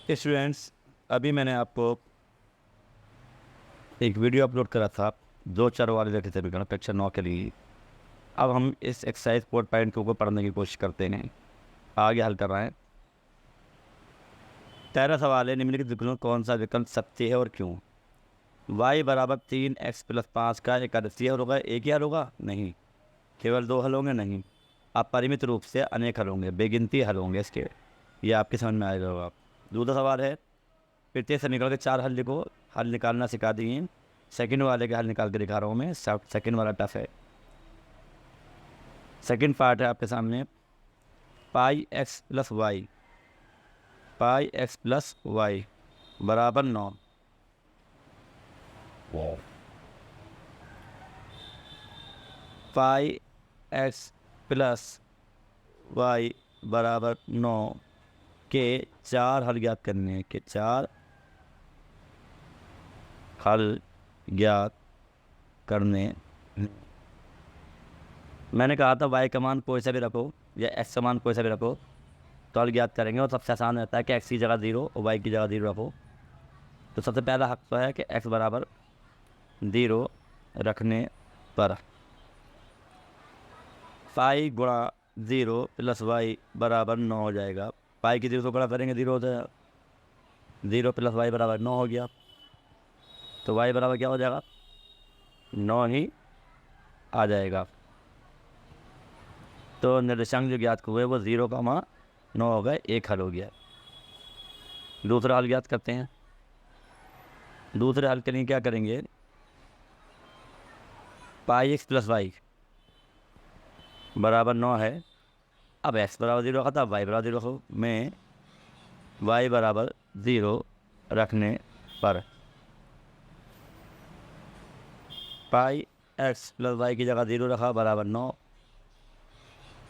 Students, अभी मैंने आपको एक वीडियो अपलोड करा था। दो चार वाले देखे थे विकर्ण कक्षा 9 के लिए। अब हम इस एक्सरसाइज 4.2 को पढ़ने की कोशिश करते हैं। आगे हल कर रहे हैं। पहला सवाल है, निम्नलिखित विकल्पों में कौन सा विकल्प सत्य है और क्यों? y बराबर 3x+5 का एक अद्वितीय हल होगा, एक ही हल होगा? नहीं। केवल दो हल होंगे? नहीं। अपरिमित रूप से अनेक हल होंगे, बेगिनती हल होंगे इसके। ये आपके समझ में आएगा होगा। दूसरा सवाल है, प्रत्येक समीकरण के 4 हल लिखो। हल निकालना सिखा दिए। सेकंड वाले के हल निकाल के दिखा रहा हूँ मैं। सेकंड वाला टफ है। सेकंड पार्ट है आपके सामने। पाई एक्स प्लस वाई बराबर 9। पाई एक्स प्लस वाई बराबर 9 के 4 हल ज्ञात करने हैं। के 4 हल ज्ञात करने। मैंने कहा था y का मान कोई सा भी रखो या x का मान कोई सा भी रखो तो हल ज्ञात करेंगे। और सबसे आसान रहता है कि x की जगह 0 और y की जगह 0 रखो। तो सबसे पहला हक तो है कि x बराबर 0 रखने पर पाई गुणा 0 प्लस वाई बराबर 9 हो जाएगा। पाई की 0 को गुणा करेंगे 0 हो जाएगा। 0 प्लस वाई बराबर 9 हो गया। तो y बराबर क्या हो जाएगा? 9 ही आ जाएगा। तो निर्देशांक जो ज्ञात हुए वो 0,9 हो गए, एक हल हो गया। दूसरा हल ज्ञात करते हैं। दूसरे हल के लिए क्या करेंगे? पाई एक्स प्लस वाई बराबर 9 है। अब x बराबर 0 रखा था, y बराबर 0 रखो। मैं y बराबर 0 रखने पर पाई एक्स प्लस वाई की जगह 0 रखा बराबर 9।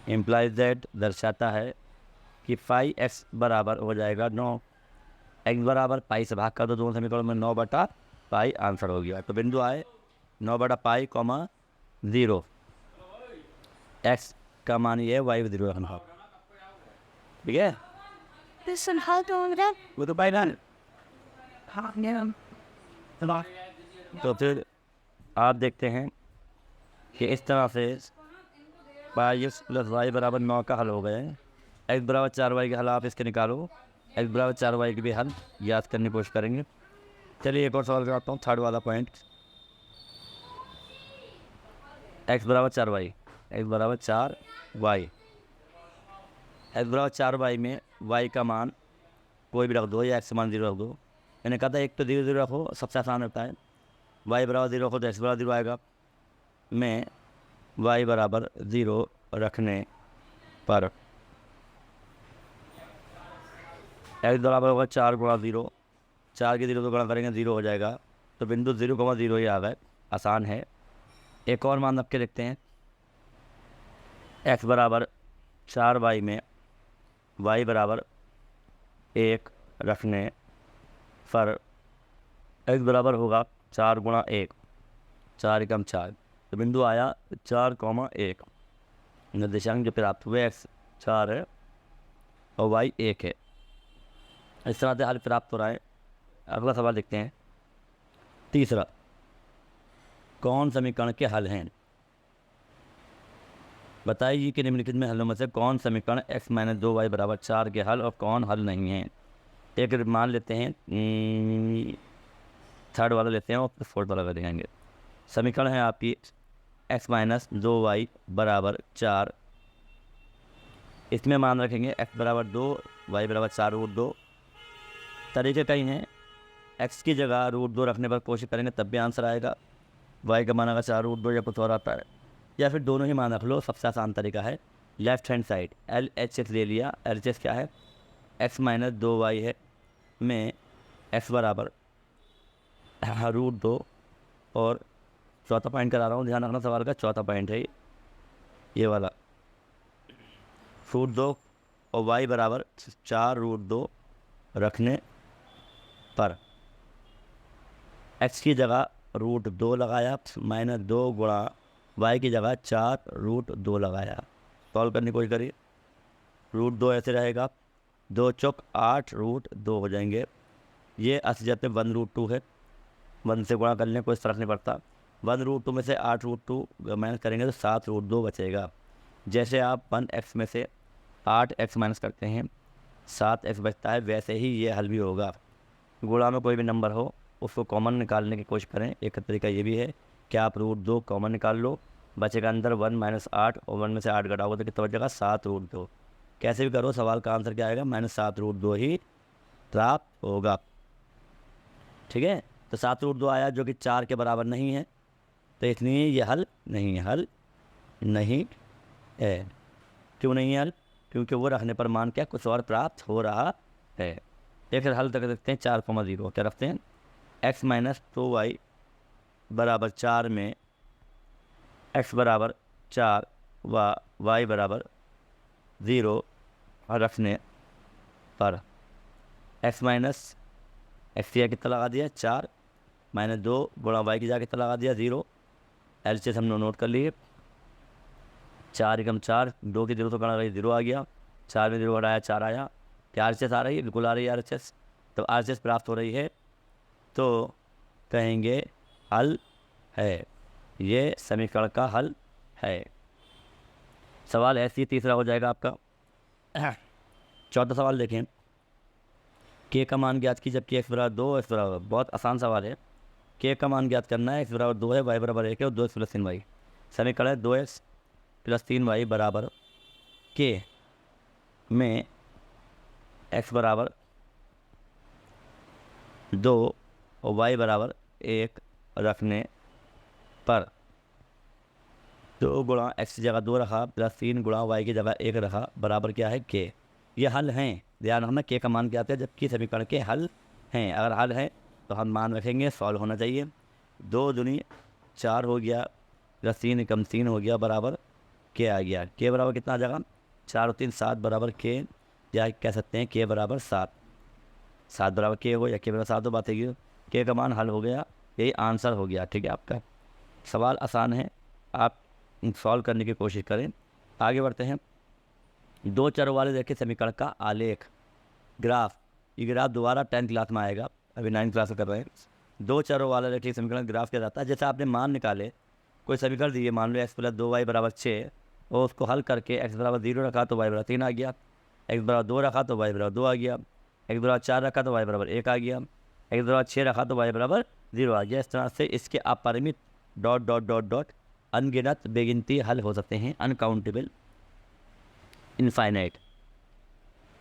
इम्प्लाइज दैट दर्शाता है कि पाई एक्स बराबर हो जाएगा 9। एक्स बराबर पाई से भाग कर दो, दोनों समीकरणों में 9/पाई आंसर हो गया। तो बिंदु आए 9/पाई, 0। एक्स का मान ये है, वाई को 0 रखना। ठीक है, Listen, how do that? वो तो पाई ना। Yeah. तो फिर आप देखते हैं कि इस तरह से पाई एक्स प्लस वाई बराबर 9 का हल हो गए। एक्स बराबर 4y के हल आप इसके निकालो। एक्स बराबर 4y के भी हल याद करने की कोशिश करेंगे। चलिए एक और सवाल कराता हूँ, थर्ड वाला पॉइंट। एक्स बराबर 4y, एक्स बराबर 4y, एक्स बराबर 4y में y का मान कोई भी रख दो या एक्स का मान 0 रख दो। मैंने कहा था एक तो 0 0 रखो, सबसे आसान होता है। y बराबर 0 रखो तो एक्स बराबर 0 आएगा। मैं y बराबर 0 रखने पर एक्स बराबर होगा 4 गुणा 0। 4 के 0 को गुणा करेंगे 0 हो जाएगा। तो बिंदु 0,0 ही आ गए। आसान है। एक और मान रख के देखते हैं। एक्स बराबर 4y में y बराबर 1 रखने पर एक्स बराबर होगा 4 गुणा 1, 4 एकम 4। तो बिंदु आया 4,1। निर्देशांक जो प्राप्त हुए एक्स 4 है और वाई 1 है। इस तरह से हल प्राप्त हो रहा है। अगला सवाल देखते हैं। तीसरा, कौन समीकरण के हल हैं? बताइए कि निम्नलिखित में हलों में से कौन समीकरण x-2y बराबर 4 के हल और कौन हल नहीं है। एक मान लेते हैं, थर्ड वाला लेते हैं और फिर फोर्थ वाला कर देंगे। समीकरण है आपकी x-2y बराबर 4। इसमें मान रखेंगे x बराबर 2, y बराबर 4√2। तरीके कई हैं। x की जगह √2 रखने पर कोशिश करेंगे तब भी आंसर आएगा। y का मान अगर 4√2 या कुछ और आता है, या फिर दोनों ही मान रख लो। सबसे आसान तरीका है लेफ्ट हैंड साइड LHS ले लिया। LHS क्या है? x-2y है। में x बराबर √2 और चौथा पॉइंट करा रहा हूँ, ध्यान रखना सवाल का चौथा पॉइंट है ये वाला। √2 और y बराबर 4√2 रखने पर x की जगह √2 लगाया, -2 गुणा y की जगह 4√2 लगाया। सॉल्व करने की कोशिश करिए। √2 ऐसे रहेगा, 2 चौक 8√2 हो जाएंगे। ये असलियत में 1√2 है, 1 से गुणा कर लें कोई फ़र्क नहीं पड़ता। 1√2 में से 8√2 माइनस करेंगे तो 7√2 बचेगा। जैसे आप 1x में से 8x माइनस करते हैं 7x बचता है, वैसे ही ये हल भी होगा। गुणा में कोई भी नंबर हो उसको कॉमन निकालने की कोशिश करें। एक तरीका ये भी है कि आप √2 कॉमन निकाल लो, बचेगा अंदर 1 - 8 और 1 में से 8 घटाओगे तो कितना बचेगा 7√2। कैसे भी करो सवाल का आंसर क्या आएगा, -7√2 ही प्राप्त होगा। ठीक है, तो 7√2 आया जो कि 4 के बराबर नहीं है, तो इसलिए ये हल नहीं है, हल नहीं है। क्यों नहीं है हल? क्योंकि वो रखने पर मान क्या कुछ और प्राप्त हो रहा है। एक हल तक रखते हैं 4,0 क्या रखते हैं, x - 2y बराबर 4 में x बराबर 4 व y बराबर 0 रखने पर x माइनस एक्स की जगह कितना लगा दिया 4 -2 गुणा वाई की जगह कितना लगा दिया 0। एलसीएस हमने नोट कर लिए, 4 एकम 4, 2 की 0 तो गणा 0 आ गया, 4 में 0 घटाया 4 आया। क्या आरएचएस आ रही है? बिल्कुल आ रही है आरएचएस। तो आरएचएस प्राप्त हो रही है तो कहेंगे हल है, ये समीकरण का हल है। सवाल ऐसे ही तीसरा हो जाएगा आपका। चौथा सवाल देखें, के का मान ज्ञात की जबकि एक्स बराबर 2 एक्स बराबर, बहुत आसान सवाल है। के का मान ज्ञात करना है, एक्स बराबर 2 है, वाई बराबर 1 है और 2x + 3y। समीकरण है 2x + 3y बराबर के में एक्स बराबर 2 और वाई बराबर 1 रखने पर 2 गुणा एक्स की जगह 2 रखा प्लस 3 गुणा वाई की जगह 1 रखा बराबर क्या है के। ये हल हैं, ध्यान रखना के का मान क्या आता है जबकि समीकरण के हल हैं। अगर हल है तो हम मान रखेंगे सॉल्व होना चाहिए। 2 दूनी 4 हो गया प्लस 3 एकम 3 हो गया बराबर के आ गया। के बराबर कितना आ जाएगा 4 और 3 7 बराबर के, या कह सकते हैं के बराबर 7। 7 बराबर के हो या के बराबर 7 हो, बात है के का मान हल हो गया, यही आंसर हो गया। ठीक है, आपका सवाल आसान है, आप सॉल्व करने की कोशिश करें। आगे बढ़ते हैं। 2 चरों वाले देखें समीकरण का आलेख ग्राफ। ये ग्राफ दोबारा 10th क्लास में आएगा, अभी 9th क्लास में कर रहे हैं। 2 चरों वाला देखिए समीकरण ग्राफ क्या जाता है, जैसे आपने मान निकाले, कोई समीकरण दिए, मान लो x + 2y बराबर 6 और उसको हल करके x बराबर 0 रखा तो y बराबर 3 आ गया, x बराबर 2 रखा तो y बराबर 2 आ गया, x बराबर 4 रखा तो y बराबर 1 आ गया, x बराबर 6 रखा तो y बराबर 0 आ गया। इस तरह से इसके अपरिमित ... अनगिनत बेगिनती हल हो सकते हैं, अनकाउंटेबल इनफाइनाइट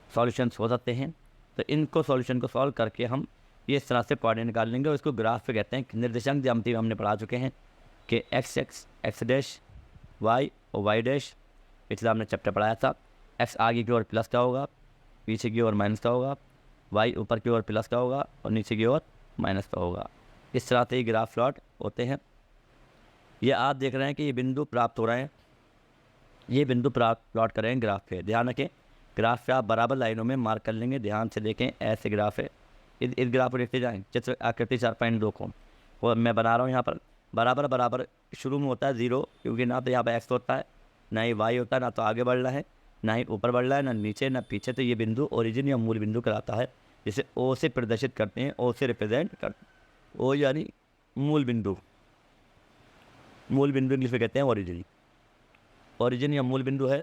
सॉल्यूशंस हो सकते हैं। तो इनको सॉल्यूशन को सॉल्व करके हम ये इस तरह से कोऑर्डिनेट निकाल लेंगे और इसको ग्राफ पे कहते हैं। निर्देशांक ज्यामिति में हमने पढ़ा चुके हैं कि एक्स डैश वाई और वाई डैश, पिछला हमने चैप्टर पढ़ाया था। एक्स आगे की ओर प्लस का होगा, पीछे की ओर माइनस का होगा, वाई ऊपर की ओर प्लस का होगा और नीचे की ओर माइनस का होगा। इस तरह से ये ग्राफ प्लॉट होते हैं। ये आप देख रहे हैं कि ये बिंदु प्राप्त हो रहे हैं, ये बिंदु प्राप्त प्लॉट कर रहे हैं ग्राफ पे। ध्यान रखें, ग्राफ पे आप बराबर लाइनों में मार्क कर लेंगे, ध्यान से देखें। ऐसे ग्राफ है, इस ग्राफ को देखते जाएँ। चित्र आकृति 4.2 को वो मैं बना रहा हूँ यहाँ पर। बराबर बराबर शुरू में होता है 0, क्योंकि ना तो यहाँ पर एक्स होता है, ना ही वाई होता है, ना तो आगे बढ़ रहा है, ना ही ऊपर बढ़ रहा है, ना नीचे ना पीछे। तो ये बिंदु ओरिजिन या मूल बिंदु कहलाता है, जिसे ओ से प्रदर्शित करते हैं, ओ से रिप्रेजेंट करते हैं। ओ यानी मूल बिंदु, मूल बिंदु इंग्लिश में कहते हैं ओरिजिन। ओरिजिन या मूल बिंदु है,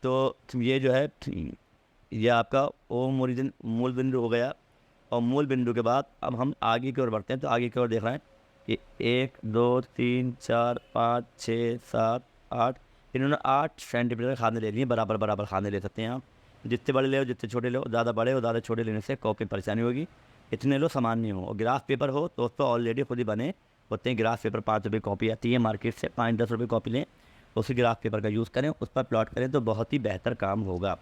तो ये जो है ये आपका ओम ओरिजिन मूल बिंदु हो गया। और मूल बिंदु के बाद अब हम आगे की ओर बढ़ते हैं। तो आगे की ओर देख रहे हैं कि 1 2 3 4 5 6 7 8, इन्होंने 8 सेंटीमीटर खाने ले लिए, बराबर बराबर खाने ले सकते हैं आप। जितने बड़े ले जितने छोटे लो, ज़्यादा बड़े और ज़्यादा छोटे लेने से कॉपी परेशानी होगी। इतने लो समान नहीं हो। और ग्राफ पेपर हो तो उस पर ऑलरेडी खुद ही बने होते हैं ग्राफ पेपर। 5 रुपये कॉपी आती है मार्केट से, 5-10 रुपये कॉपी लें, उसी ग्राफ पेपर का यूज़ करें, उस पर प्लॉट करें तो बहुत ही बेहतर काम होगा।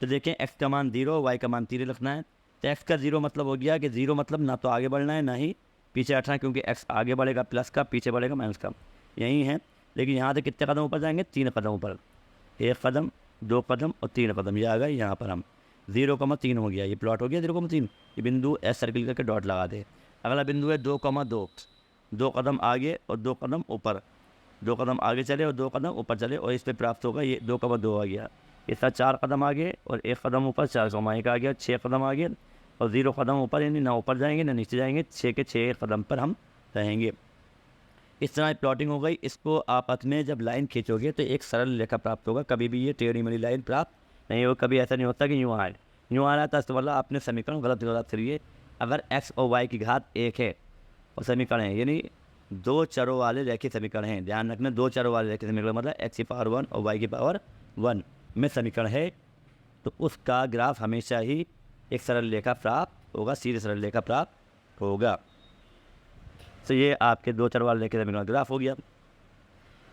तो देखें एक्स का मान 0, वाई का मान 3 रखना है। तो एक्स का 0 मतलब हो गया कि 0 मतलब ना तो आगे बढ़ना है ना ही पीछे हटना है, क्योंकि एक्स आगे बढ़ेगा प्लस का, पीछे बढ़ेगा माइनस का, यही है। लेकिन यहाँ से कितने कदम ऊपर जाएंगे, 3 कदम ऊपर। 1 कदम 2 कदम और 3 कदम, ये आ गए यहाँ पर हम 0,3 हो गया, ये प्लॉट हो गया 0,3। ये बिंदु एस सर्किल करके डॉट लगा दे। अगला बिंदु है 2,2, 2 कदम आगे और 2 कदम ऊपर, 2 कदम आगे चले और 2 कदम ऊपर चले और इस पर प्राप्त होगा ये 2,2 आ गया। इसका 4 कदम आगे और 1 कदम ऊपर, 4 कॉमा 1 आ गया, 6 कदम आगे और 0 कदम ऊपर, यानी ना ऊपर जाएंगे ना नीचे जाएंगे, 6 के 6 कदम पर हम रहेंगे। इस तरह प्लॉटिंग हो गई। इसको आपस में जब लाइन खींचोगे तो एक सरल रेखा प्राप्त होगा, कभी भी ये टेढ़ी मेढ़ी लाइन प्राप्त नहीं होगी। कभी ऐसा नहीं होता कि यूँ आए, यूँ आ रहा था तो मतलब आपने समीकरण गलत करिए। अगर x और y की घात 1 है और समीकरण है, यानी 2 चरों वाले रेखीय समीकरण हैं, ध्यान रखना 2 चरों वाले रेखीय समीकरण मतलब x की पावर 1 और y की पावर 1 में समीकरण है, तो उसका ग्राफ हमेशा ही एक सरल रेखा प्राप्त होगा, सीधी सरल रेखा प्राप्त होगा। तो ये आपके 2 चर वाले रेखीय समीकरण ग्राफ हो गया।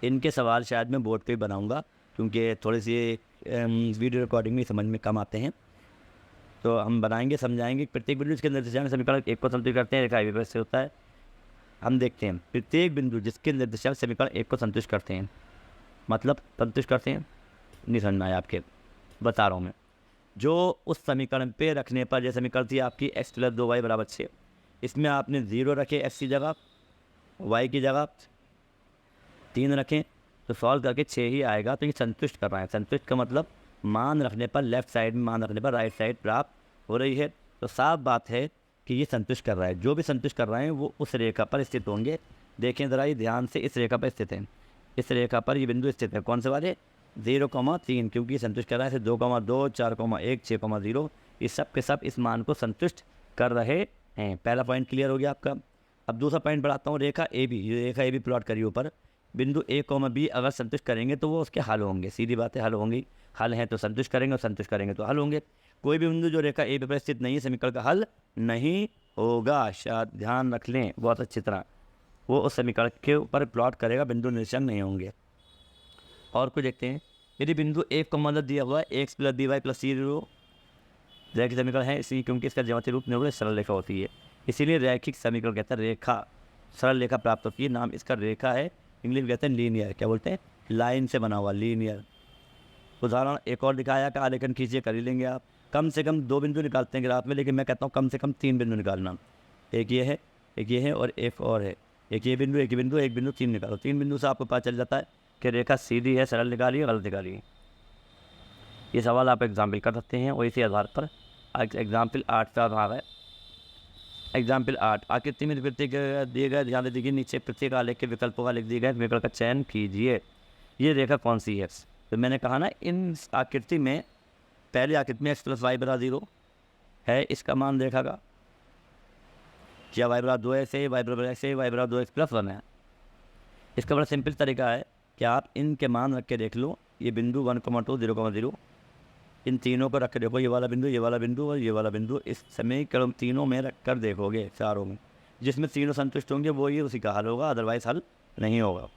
इनके सवाल शायद मैं बोर्ड पे बनाऊंगा, क्योंकि थोड़ी सी वीडियो रिकॉर्डिंग में समझ में कम आते हैं, तो हम बनाएंगे, समझाएंगे। प्रत्येक बिंदु जिसके निर्देशांक समीकरण 1 को संतुष्ट करते हैं, रेखा विपरीत से होता है। हम देखते हैं प्रत्येक बिंदु जिसके निर्देशांक समीकरण 1 को संतुष्ट करते हैं, मतलब संतुष्ट करते हैं, नहीं समझना है आपके, बता रहा हूँ मैं। जो उस समीकरण पे रखने पर, जैसे समीकरण थी आपकी x + 2y = 6, इसमें आपने 0 रखे x की जगह, y की जगह 3 रखें, तो सॉल्व करके 6 ही आएगा। तो ये संतुष्ट कर रहा है। संतुष्ट का मतलब मान रखने पर लेफ्ट साइड में, मान रखने पर राइट साइड प्राप्त हो रही है। तो साफ बात है कि ये संतुष्ट कर रहा है। जो भी संतुष्ट कर रहे हैं वो उस रेखा पर स्थित होंगे। देखें ज़रा, ये ध्यान से, इस रेखा पर स्थित है, इस रेखा पर ये बिंदु स्थित है। कौन से वाले? 0,3, क्योंकि संतुष्ट कर रहा है। 2,2, 4,1, 6,0, ये सब के सब इस मान को संतुष्ट कर रहे हैं। पहला पॉइंट क्लियर हो गया आपका। अब दूसरा पॉइंट बढ़ाता हूँ। रेखा ए बी, ये रेखा ए बी प्लॉट करिए ऊपर। बिंदु A, B अगर संतुष्ट करेंगे तो वो उसके हल होंगे, सीधी बात है, हल होंगी। हल हैं तो संतुष्ट करेंगे और संतुष्ट करेंगे तो हल होंगे। कोई भी बिंदु जो रेखा ए बी पर स्थित नहीं है, समीकरण का हल नहीं होगा। शायद ध्यान रख लें बहुत अच्छी तरह, वो उस समीकरण के ऊपर प्लॉट करेगा, बिंदु निर्देशांक नहीं होंगे। और कुछ देखते हैं। यदि बिंदु A को मदद दिया हुआ है x + by + c0 रैखिक समीकरण है, इसी क्योंकि इसका ज्यामितीय रूप निर्भर सरल रेखा होती है, इसीलिए रैखिक समीकरण कहता है रेखा, सरल रेखा प्राप्त होती है। नाम इसका रेखा है, इंग्लिश में कहते हैं लीनियर। क्या बोलते हैं? लाइन से बना हुआ, लीनियर। उदाहरण एक और दिखाया कि आलेखन खींचिए, कर ही लेंगे आप। कम से कम 2 बिंदु निकालते हैं ग्राफ में, लेकिन मैं कहता हूँ कम से कम 3 बिंदु निकालना। एक ये है, एक ये है और एक और है। एक ये बिंदु, एक ये बिंदु, एक बिंदु, 3 निकालो। 3 बिंदु से आपको पता चल जाता है कि रेखा सीधी है, सरल निकालिए, गलत निकालिए। ये सवाल आप एग्जाम्पल कर सकते हैं और इसी आधार पर एग्जाम्पल 8 का भाग है। एग्जाम्पल 8, आकृति में प्रत्येक दिए गए, ध्यान दीजिए नीचे प्रत्येक आलेख के विकल्पों का लिख दिए गए, विकल्प का चयन कीजिए। ये रेखा कौन सी है? तो मैंने कहा ना, इन आकृति में पहली आकृति में x + y = 0 है, इसका मान रेखा का क्या y = 2x है, y = x है, y = 2x + 1 है। इसका बड़ा सिंपल तरीका है कि आप इनके मान रख के देख लो। ये बिंदु 1,2, 0,0, इन तीनों को रख के देखो, ये वाला बिंदु, ये वाला बिंदु और ये वाला बिंदु। इस समीकरण तीनों में रख कर देखोगे, चारों में, जिसमें तीनों संतुष्ट होंगे वो ही उसी का हल होगा, अदरवाइज हल नहीं होगा।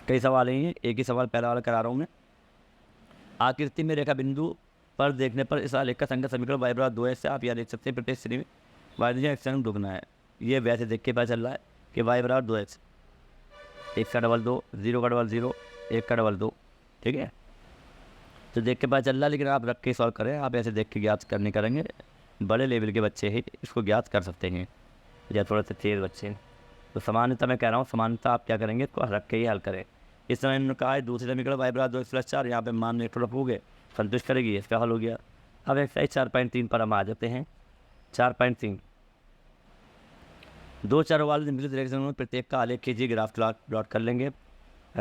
कई सवाल हैं, एक ही सवाल पहला वाला करा रहा हूँ मैं। आकृति में रेखा बिंदु पर देखने पर इस आलेख का संगत समीकरण y = 2x से आप यह देख सकते हैं प्रत्येक श्रेणी में y x दुगना है। ये वैसे देख के पता चल रहा है कि y = 2x, 1 का डबल 2, 0 का डबल 0, 1 का डबल 2, ठीक है। तो देख के पता चल रहा है, लेकिन आप रख के सॉल्व करें। आप ऐसे देख के ज्ञात करने करेंगे, बड़े लेवल के बच्चे ही इसको ज्ञात कर सकते हैं, या थोड़े से तेज बच्चे हैं। तो समानता मैं कह रहा हूँ, समानता आप क्या करेंगे, इसको रख के ही हल करें। इस तरह इन्होंने कहा है दूसरे समीकरण y = 2x + 4, यहाँ पे मान एक रखोगे, संतुष्ट करेगी, इसका हल हो गया। अब एक्सरसाइज 4.3 पर हम आ जाते हैं। 4.3, 2 चरों वाले निम्नलिखित रेखा में प्रत्येक का आलेख कीजिए, ग्राफ प्लॉट कर लेंगे।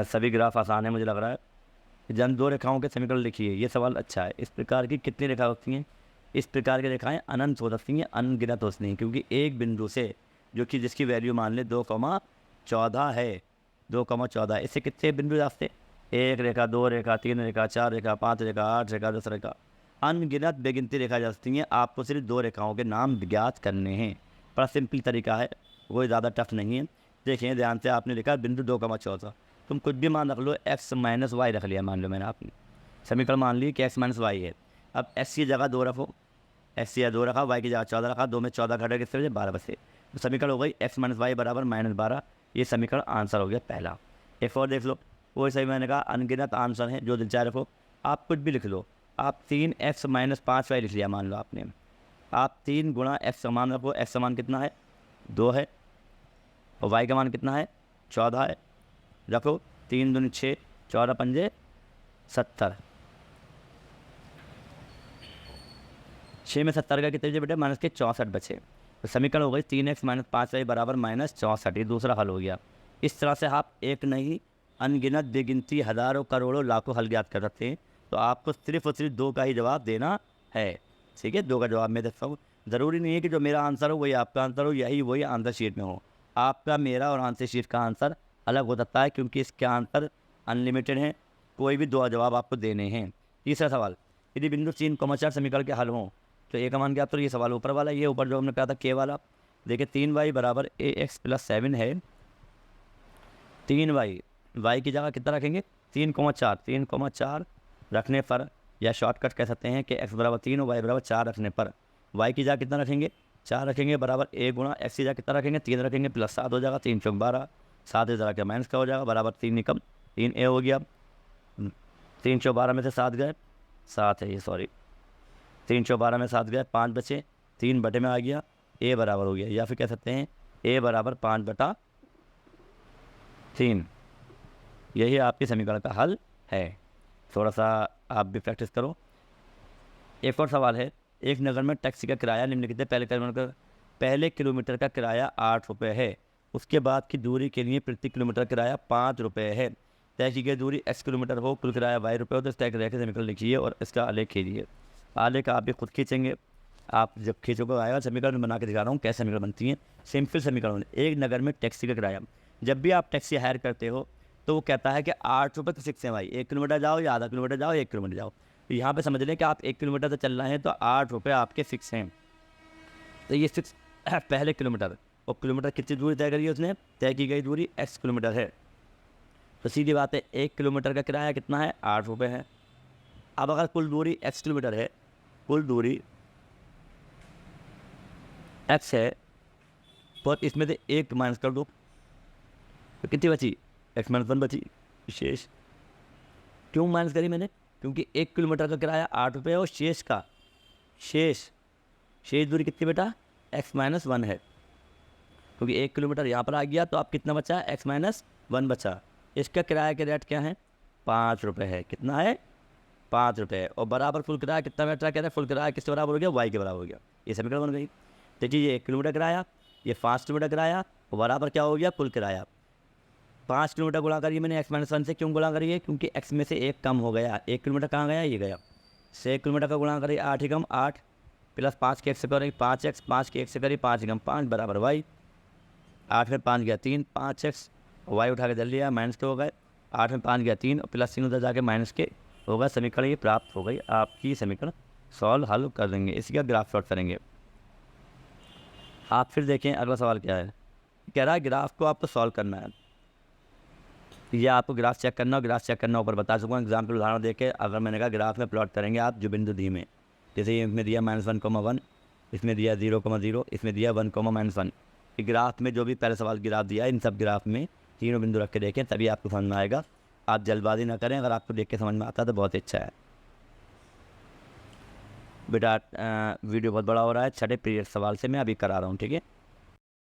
सभी ग्राफ आसान है मुझे लग रहा है। जन 2 रेखाओं के समीकरण लिखिए। ये सवाल अच्छा है। इस प्रकार की कितनी रेखा होती हैं? इस प्रकार की रेखाएं अनंत हो सकती हैं, अनगिनत होती हैं, क्योंकि एक बिंदु से, जो कि जिसकी वैल्यू मान ले 2,14 है, 2,14, इससे कितने बिंदु जाते? 1 रेखा, 2 रेखा, 3 रेखा, 4 रेखा, 5 रेखा, 8 रेखा, 10 रेखा, अनगिनत बेगिनती रेखा जा सकती हैं। आपको सिर्फ 2 रेखाओं के नाम ज्ञात करने हैं। बड़ा सिंपल तरीका है, कोई ज़्यादा टफ नहीं है। देखिए ध्यान से, आपने लिखा बिंदु 2,14, तुम कुछ भी मान रख लो, x - y रख लिया, मान लो मैंने, आपने समीकरण मान ली कि x - y है। अब x की जगह 2 रखो, x की जगह 2 रखा, y की जगह 14 रखा, 2 में 14 घटा किससे बचे? 12 बचे। तो समीकरण हो गई x - y = -12। ये समीकरण आंसर हो गया पहला। एक और देख लो, वो सही मैंने कहा अनगिनत आंसर है, जो दिल चाहे रखो। आप कुछ भी लिख लो, आप 3x - 5y लिख लिया, मान लो आपने। आप 3 गुणा x का मान रखो, x का मान कितना है? 2 है, और y का मान कितना है? 14 है। रखो, 3 दूनी 6, 14 पंजे 70, 6 में 70 का कितने बचे बेटे, माइनस के 64 बचे। तो समीकरण हो गई 3x माइनस 5y बराबर माइनस 64। ये दूसरा हल हो गया। इस तरह से आप एक नहीं अनगिनत बेगिनती हज़ारों करोड़ों लाखों हल ज्ञात कर सकते हैं। तो आपको सिर्फ और सिर्फ 2 का ही जवाब देना है। ठीक है, 2 का जवाब मैं देता हूँ। ज़रूरी नहीं है कि जो मेरा आंसर हो वही आपका आंसर हो, यही वही आंसर शीट में हो। आपका, मेरा और आंसर शीट का आंसर अलग हो सकता है, क्योंकि इसके आंसर अनलिमिटेड हैं। कोई भी 2 जवाब आपको देने हैं। तीसरा सवाल, यदि बिंदु 3,4 समीकरण के हल हों तो ए का मान क्या? तो ये सवाल ऊपर वाला, ये ऊपर जो हमने कहा था के वाला। देखिए 3y बराबर ax प्लस 7 है। 3y, y की जगह कितना रखेंगे? 3,4, 3,4 रखने पर, या शॉर्टकट कह सकते हैं कि x बराबर 3 और y बराबर 4 रखने पर y की जगह कितना रखेंगे? 4 रखेंगे, बराबर a गुणा x की जगह कितना रखेंगे? 3 रखेंगे, प्लस 7 हो जाएगा, 3 चौक 12, 7 इस तरह के माइनस का हो जाएगा, बराबर 3 निकम 3a हो गया। 3 चौक 12 में से 7 गए, 7 है ये, सॉरी, 3 चौक 12 में 7 गए, 5 बचे, 3 बटे में आ गया, a बराबर हो गया, या फिर कह सकते हैं a बराबर 5/3। यही आपके समीकरण का हल है। थोड़ा सा आप भी प्रैक्टिस करो। एक और सवाल है, एक नगर में टैक्सी का किराया निम्नलिखित है। पहले किलोमीटर का किराया 8 रुपये है। उसके बाद की दूरी के लिए प्रति किलोमीटर किराया 5 रुपये है। तय की गई दूरी x किलोमीटर हो, कुल किराया y रुपये हो। तो इस तय के समीकरण लिखिए और इसका आलेख खींचिए। आलेख आप भी खुद खींचेंगे। आप जब खींचोगे आएगा, समीकरण बना के दिखा रहा हूँ कैसे समीकरण बनती हैं। सिंपल समीकरण, एक नगर में टैक्सी का किराया, जब भी आप टैक्सी हायर करते हो तो वो कहता है कि 8 रुपये तो फिक्स है भाई, 1 किलोमीटर जाओ या आधा किलोमीटर जाओ, 1 किलोमीटर जाओ। तो यहाँ पे समझ लें कि आप 1 किलोमीटर तो चल रहे हैं तो 8 रुपये आपके फिक्स हैं। तो ये फिक्स पहले किलोमीटर, और किलोमीटर कितनी दूरी तय करी है उसने? तय की गई दूरी x किलोमीटर है। तो सीधी बात है, 1 किलोमीटर का किराया कितना है? 8 रुपये है। अब अगर कुल दूरी x किलोमीटर है, कुल दूरी x है, तो इसमें से 1 माइनस कर दो तो कितनी बची? x माइनस 1 बची शेष। क्यों माइनस करी मैंने? क्योंकि 1 किलोमीटर का किराया 8 रुपये और शेष का शेष दूरी कितनी बेटा? x माइनस 1 है। क्योंकि 1 किलोमीटर यहाँ पर आ गया तो अब कितना बचा? x माइनस 1 बचा। इसका किराया के रेट क्या है? 5 रुपये है। कितना है? 5 रुपये। और बराबर कुल किराया कितना बैठ रहा है? कह रहे हैं फुल किराया किसके बराबर हो गया? y के बराबर हो गया। ये समीकरण बन गई। देखिए ये 1 किलोमीटर किराया, ये 5 किलोमीटर किराया, और बराबर क्या हो गया? कुल किराया। 5 किलोमीटर गुणा करिए मैंने x माइनस 1 से। क्यों गुणा करिए? क्योंकि x में से 1 कम हो गया। 1 किलोमीटर कहाँ गया? ये गया। से 1 किलोमीटर का गुणा करिए, 8 ही कम 8, प्लस 5 के 1 से करिए 5x, 5 के 1 से करिए 5 ही कम 5 बराबर y। 8 में 5 गया 3, 5x, y उठा के जल लिया, माइनस के हो गए। 8 में 5 गया 3, और प्लस 3 उधर जाके माइनस के होगा। समीकरण ये प्राप्त हो गई आपकी। समीकरण सॉल्व हल कर देंगे, इसी का ग्राफ प्लॉट करेंगे। आप फिर देखें अगला सवाल क्या है। कह रहा है ग्राफ को आपको सॉल्व करना है। ये आपको ग्राफ चेक करना, और ग्राफ चेक करना ऊपर बता चुका हूँ एग्जाम्पल उदाहरण देके। अगर मैंने कहा ग्राफ में प्लॉट करेंगे आप जो बिंदु दी में, जैसे ये इसमें दिया -1,1, इसमें दिया 0,0, इसमें दिया 1,-1। कि ग्राफ में जो भी पहले सवाल ग्राफ दिया है, इन सब ग्राफ में तीनों बिंदु रख के देखें, तभी आपको समझ में आएगा। आप जल्दबाजी ना करें, अगर आपको देख के समझ में आता है तो बहुत अच्छा है। बेटा वीडियो बहुत बड़ा हो रहा है, छठे पीरियड सवाल से मैं अभी करा रहा हूँ, ठीक है।